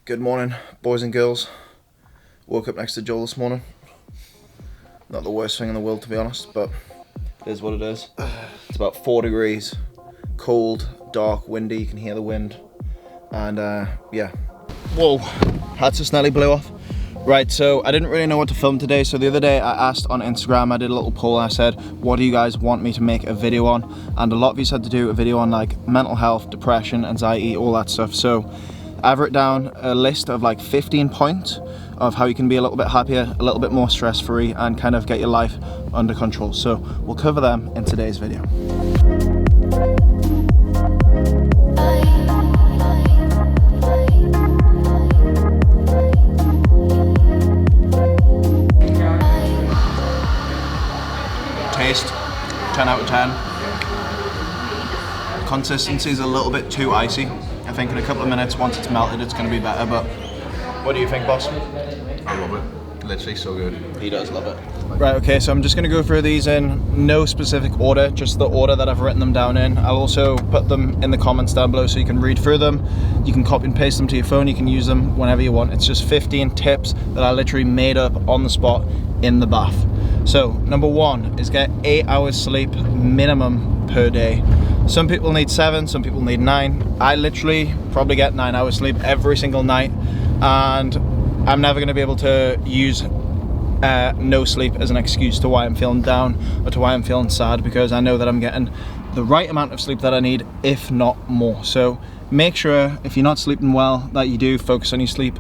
Good morning, boys and girls. Woke up next to Joel this morning. Not the worst thing in the world, to be honest, but it is what it is. It's about 4 degrees, cold, dark, windy. You can hear the wind, and yeah. Whoa, that just nearly blew off. Right, so I didn't really know what to film today, so the other day I asked on Instagram, I did a little poll, and I said, what do you guys want me to make a video on? And a lot of you said to do a video on like mental health, depression, anxiety, all that stuff. So I've written down a list of like 15 points of how you can be a little bit happier, a little bit more stress-free, and kind of get your life under control. So we'll cover them in today's video. Taste, 10 out of 10. Consistency is a little bit too icy. I think in a couple of minutes, once it's melted, it's going to be better, but what do you think, boss? I love it. Literally so good. He does love it. Right, okay, so I'm just going to go through these in no specific order, just the order that I've written them down in. I'll also put them in the comments down below so you can read through them. You can copy and paste them to your phone. You can use them whenever you want. It's just 15 tips that I literally made up on the spot in the bath. So, number 1 is get 8 hours sleep minimum per day. Some people need 7, some people need 9. I literally probably get 9 hours sleep every single night, and I'm never going to be able to use no sleep as an excuse to why I'm feeling down or to why I'm feeling sad, because I know that I'm getting the right amount of sleep that I need, if not more. So make sure, if you're not sleeping well, that you do focus on your sleep.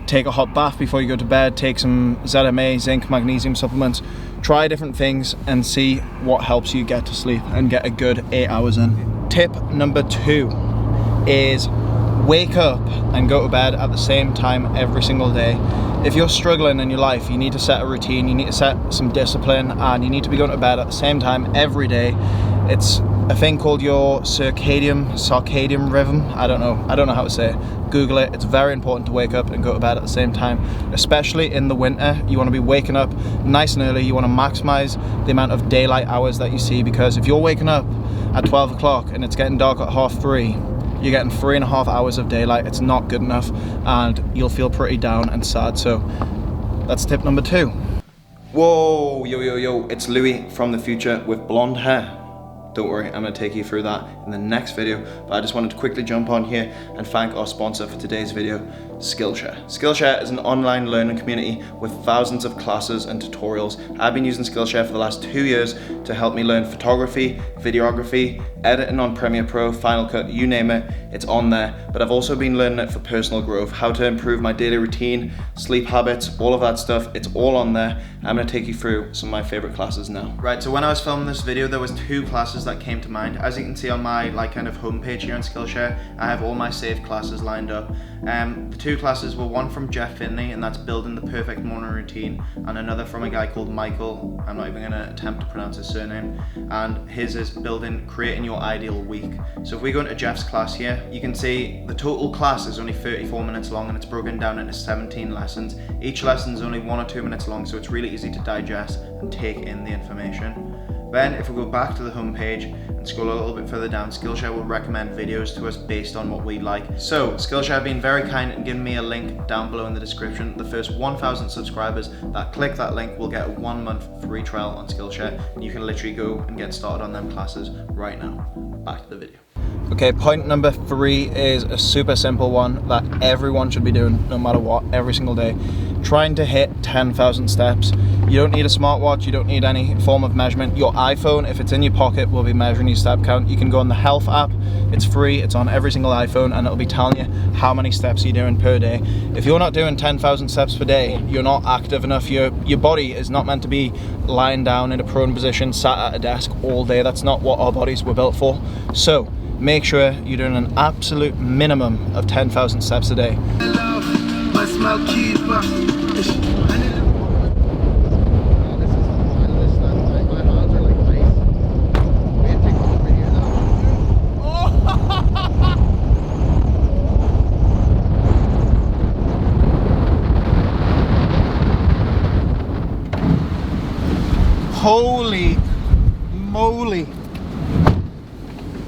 Take a hot bath before you go to bed, take some ZMA, zinc, magnesium supplements, try different things and see what helps you get to sleep and get a good 8 hours in. Tip number 2 is wake up and go to bed at the same time every single day. If you're struggling in your life, you need to set a routine, you need to set some discipline, and you need to be going to bed at the same time every day. It's a thing called your circadian rhythm. I don't know how to say it. Google it. It's very important to wake up and go to bed at the same time, especially in the winter. You want to be waking up nice and early. You want to maximize the amount of daylight hours that you see, because if you're waking up at 12 o'clock and it's getting dark at 3:30, you're getting 3.5 hours of daylight. It's not good enough, and you'll feel pretty down and sad. So that's tip number 2. Whoa, yo, it's Louis from the future with blonde hair. Don't worry, I'm going to take you through that in the next video, but I just wanted to quickly jump on here and thank our sponsor for today's video, Skillshare. Skillshare is an online learning community with thousands of classes and tutorials. I've been using Skillshare for the last 2 years to help me learn photography, videography, editing on Premiere Pro, Final Cut, you name it, it's on there. But I've also been learning it for personal growth, how to improve my daily routine, sleep habits, all of that stuff. It's all on there. I'm going to take you through some of my favorite classes now. Right, so when I was filming this video, there was 2 classes that came to mind. As you can see on my kind of homepage here on Skillshare, I have all my saved classes lined up. The 2 classes were one from Jeff Finley, and that's building the perfect morning routine, and another from a guy called Michael. I'm not even going to attempt to pronounce his surname, and his is creating your ideal week. So if we go into Jeff's class here, you can see the total class is only 34 minutes long, and it's broken down into 17 lessons. Each lesson is only 1 or 2 minutes long, so it's really easy to digest and take in the information. Then if we go back to the homepage and scroll a little bit further down, Skillshare will recommend videos to us based on what we like. So Skillshare have been very kind and given me a link down below in the description. The first 1,000 subscribers that click that link will get a 1-month free trial on Skillshare, and you can literally go and get started on them classes right now. Back to the video. Okay, point number 3 is a super simple one that everyone should be doing no matter what, every single day. Trying to hit 10,000 steps. You don't need a smartwatch, you don't need any form of measurement. Your iPhone, if it's in your pocket, will be measuring your step count. You can go on the health app, it's free, it's on every single iPhone, and it'll be telling you how many steps you're doing per day. If you're not doing 10,000 steps per day, you're not active enough. Your body is not meant to be lying down in a prone position, sat at a desk all day. That's not what our bodies were built for. So make sure you're doing an absolute minimum of 10,000 steps a day. Holy moly.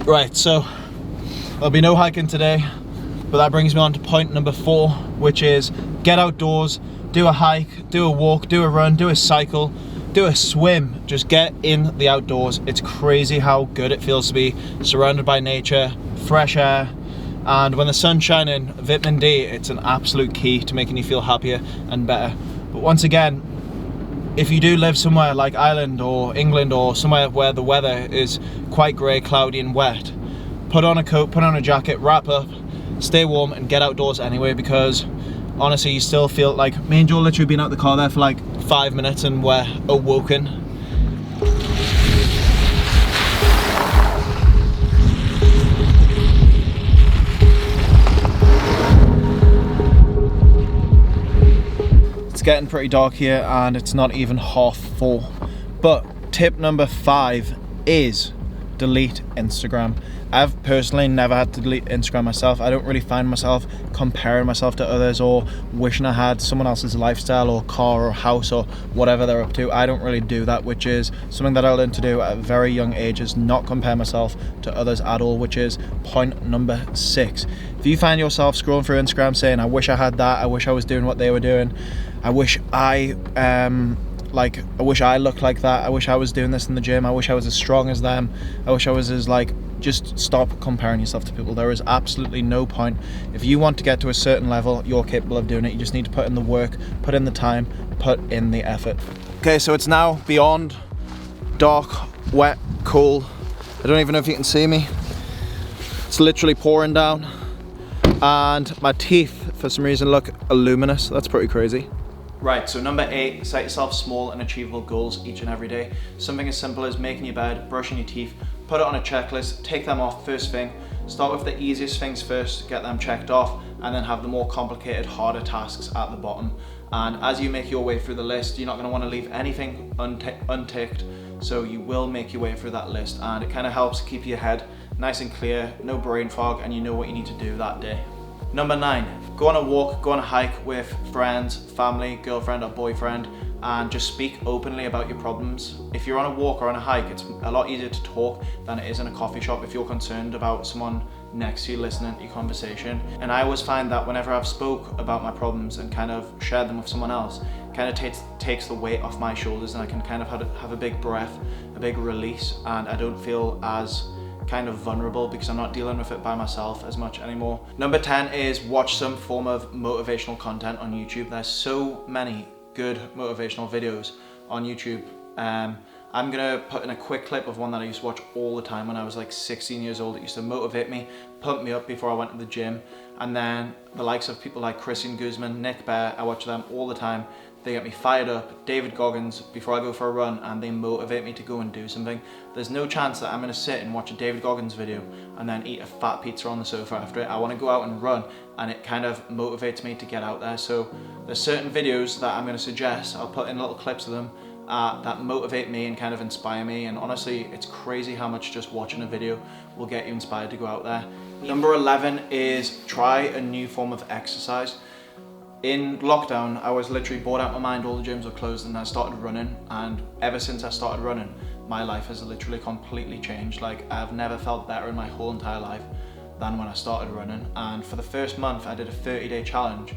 Right, so there'll be no hiking today. But that brings me on to point number 4, which is get outdoors, do a hike, do a walk, do a run, do a cycle, do a swim. Just get in the outdoors. It's crazy how good it feels to be surrounded by nature, fresh air, and when the sun's shining, vitamin D, it's an absolute key to making you feel happier and better. But once again, if you do live somewhere like Ireland or England or somewhere where the weather is quite grey, cloudy and wet, put on a coat, put on a jacket, wrap up, stay warm and get outdoors anyway, because honestly you still feel like, me and Joel literally been out the car there for like 5 minutes and we're awoken. It's getting pretty dark here and it's not even 4:30. But tip number 5 is delete Instagram. I've personally never had to delete Instagram myself. I don't really find myself comparing myself to others or wishing I had someone else's lifestyle or car or house or whatever they're up to. I don't really do that, which is something that I learned to do at a very young age, is not compare myself to others at all, which is point number 6. If you find yourself scrolling through Instagram saying, I wish I had that, I wish I was doing what they were doing, I wish I wish I looked like that, I wish I was doing this in the gym, I wish I was as strong as them, I wish I was as just stop comparing yourself to people. There is absolutely no point. If you want to get to a certain level, you're capable of doing it. You just need to put in the work, put in the time, put in the effort. Okay, so it's now beyond dark, wet, cool. I don't even know if you can see me. It's literally pouring down and my teeth for some reason look luminous. That's pretty crazy. Right, so number 8, set yourself small and achievable goals each and every day. Something as simple as making your bed, brushing your teeth, put it on a checklist, take them off first thing. Start with the easiest things first, get them checked off, and then have the more complicated, harder tasks at the bottom. And as you make your way through the list, you're not going to want to leave anything unticked, so you will make your way through that list, and it kind of helps keep your head nice and clear, no brain fog, and you know what you need to do that day. Number 9, go on a walk, go on a hike with friends, family, girlfriend or boyfriend, and just speak openly about your problems. If you're on a walk or on a hike, it's a lot easier to talk than it is in a coffee shop if you're concerned about someone next to you listening to your conversation. And I always find that whenever I've spoke about my problems and kind of shared them with someone else, it kind of takes the weight off my shoulders, and I can kind of have a big breath, a big release, and I don't feel as kind of vulnerable because I'm not dealing with it by myself as much anymore. Number 10 is watch some form of motivational content on YouTube. There's so many good motivational videos on YouTube. I'm gonna put in a quick clip of one that I used to watch all the time when I was like 16 years old. It used to motivate me, pump me up before I went to the gym. And then the likes of people like Christian Guzman, Nick Bear, I watch them all the time. They get me fired up. David Goggins, before I go for a run, and they motivate me to go and do something. There's no chance that I'm gonna sit and watch a David Goggins video and then eat a fat pizza on the sofa after it. I wanna go out and run, and it kind of motivates me to get out there. So there's certain videos that I'm gonna suggest, I'll put in little clips of them, that motivate me and kind of inspire me. And honestly, it's crazy how much just watching a video will get you inspired to go out there. Number 11 is try a new form of exercise. In lockdown, I was literally bored out of my mind, all the gyms were closed, and I started running, and ever since I started running, my life has literally completely changed. Like, I've never felt better in my whole entire life than when I started running. And for the first month, I did a 30-day challenge.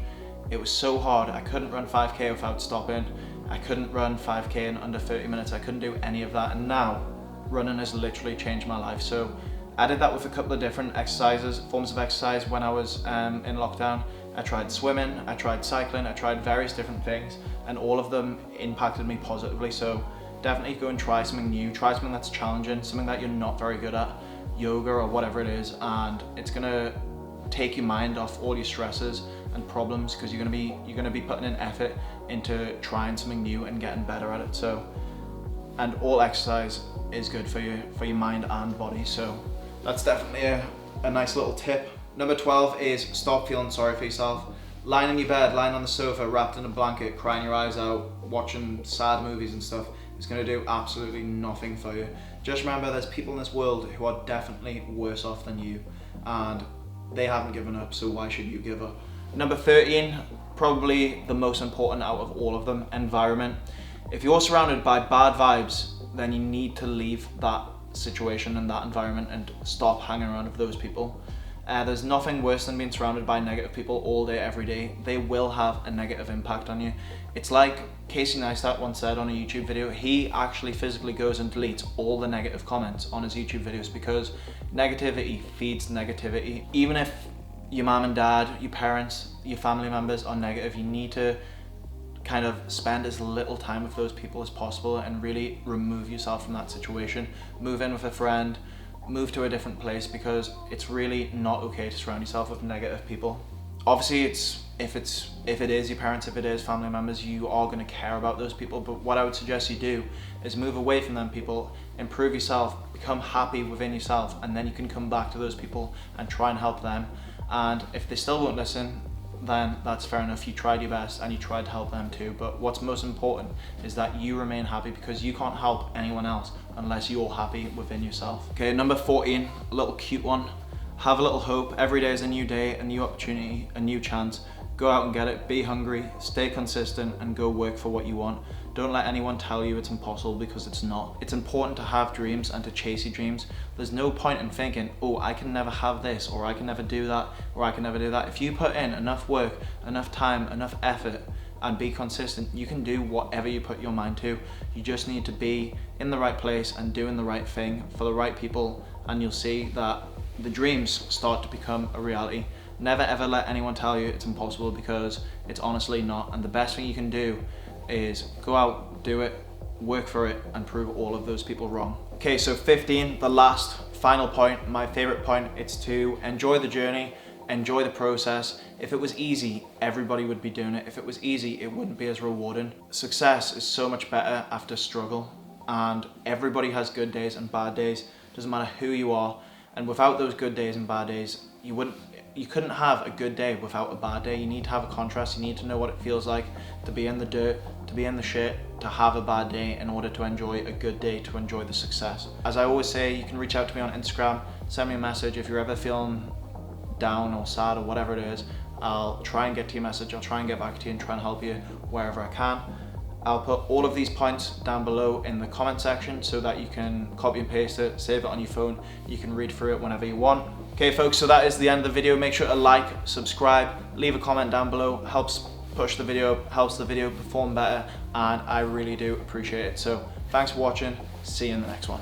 It was so hard. I couldn't run 5K without stopping. I couldn't run 5K in under 30 minutes. I couldn't do any of that, and now running has literally changed my life. So I did that with a couple of different forms of exercise when I was in lockdown. I tried swimming, I tried cycling, I tried various different things, and all of them impacted me positively. So definitely go and try something new, try something that's challenging, something that you're not very good at, yoga or whatever it is, and it's gonna take your mind off all your stresses and problems, because you're gonna be putting in effort into trying something new and getting better at it. So, and all exercise is good for your mind and body. So that's definitely a nice little tip. Number 12 is stop feeling sorry for yourself. Lying in your bed, lying on the sofa, wrapped in a blanket, crying your eyes out, watching sad movies and stuff is gonna do absolutely nothing for you. Just remember, there's people in this world who are definitely worse off than you, and they haven't given up, so why should you give up? Number 13, probably the most important out of all of them, environment. If you're surrounded by bad vibes, then you need to leave that situation and that environment and stop hanging around with those people. There's nothing worse than being surrounded by negative people all day, every day. They will have a negative impact on you. It's like Casey Neistat once said on a YouTube video, he actually physically goes and deletes all the negative comments on his YouTube videos because negativity feeds negativity. Even if your mom and dad, your parents, your family members are negative, you need to kind of spend as little time with those people as possible and really remove yourself from that situation. Move in with a friend, move to a different place, because it's really not okay to surround yourself with negative people. Obviously, if it is your parents, if it is family members, you are going to care about those people. But what I would suggest you do is move away from them people, improve yourself, become happy within yourself, and then you can come back to those people and try and help them. And if they still won't listen, then that's fair enough. You tried your best and you tried to help them too. But what's most important is that you remain happy, because you can't help anyone else unless you're happy within yourself. Okay, number 14, a little cute one. Have a little hope. Every day is a new day, a new opportunity, a new chance. Go out and get it. Be hungry, stay consistent, and go work for what you want. Don't let anyone tell you it's impossible, because it's not. It's important to have dreams and to chase your dreams. There's no point in thinking, oh, I can never have this, or I can never do that, or I can never do that. If you put in enough work, enough time, enough effort, and be consistent, you can do whatever you put your mind to. You just need to be in the right place and doing the right thing for the right people, and you'll see that the dreams start to become a reality. Never ever let anyone tell you it's impossible, because it's honestly not. And the best thing you can do is go out, do it, work for it, and prove all of those people wrong. Okay, so 15, the last final point, my favorite point, it's to enjoy the journey, enjoy the process. If it was easy, everybody would be doing it. If it was easy, it wouldn't be as rewarding. Success is so much better after struggle, and everybody has good days and bad days. Doesn't matter who you are. And without those good days and bad days, you couldn't have a good day without a bad day. You need to have a contrast. You need to know what it feels like to be in the dirt, to be in the shit, to have a bad day in order to enjoy a good day, to enjoy the success. As I always say, you can reach out to me on Instagram, send me a message if you're ever feeling down or sad or whatever it is. I'll try and get to your message. I'll try and get back to you and try and help you wherever I can. I'll put all of these points down below in the comment section so that you can copy and paste it, save it on your phone. You can read through it whenever you want. Okay folks, so that is the end of the video. Make sure to like, subscribe, leave a comment down below. Helps push the video, helps the video perform better, and I really do appreciate it. So thanks for watching. See you in the next one.